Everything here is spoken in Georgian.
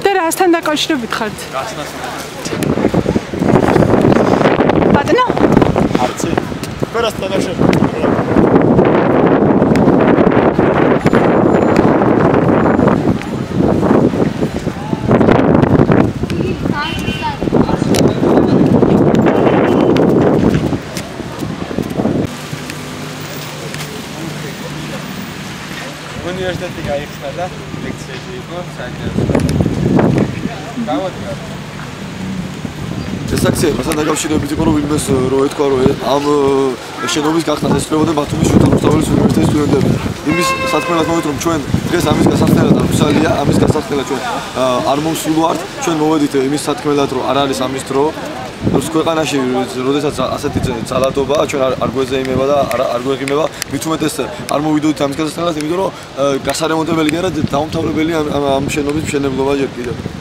და რასთან დაკავშირებით ხართ? ბატონო? არცი. რასთან დაკავშირებით? უნივერსიტეტი გაიხსნა და ლექციები იყო საინტერესო. გავადგა. ეს აქცია მასთან დაკავშირებით იყო რომ ვინმეს რო ეთქვა რომ ამ შენობის გახსნას ესწრებოდნენ ბათუმის შუათაურსტავილის უნივერსიტეტის სტუდენტები. იმის სათქმელად მოვეთ რომ ჩვენ დღეს ამის გასახსნელად არ ვსალია, ამის გასახსნელად ჩვენ არ მომსულვართ, ჩვენ მოვედით იმის სათქმელად რომ არ არის ამის დრო. ქვეყანაში როდესაც ასეთი ძალადობაა ჩვენ არ გვეზეიმება და არ გვეღიმება მით უმეტეს არ მოვიდოდით ამის გასახსნელად იმიტომ რომ გასარემონტებელი კი არა დაუმთავრებელი ამ შენობის მშენებლობა ჯერ კიდევ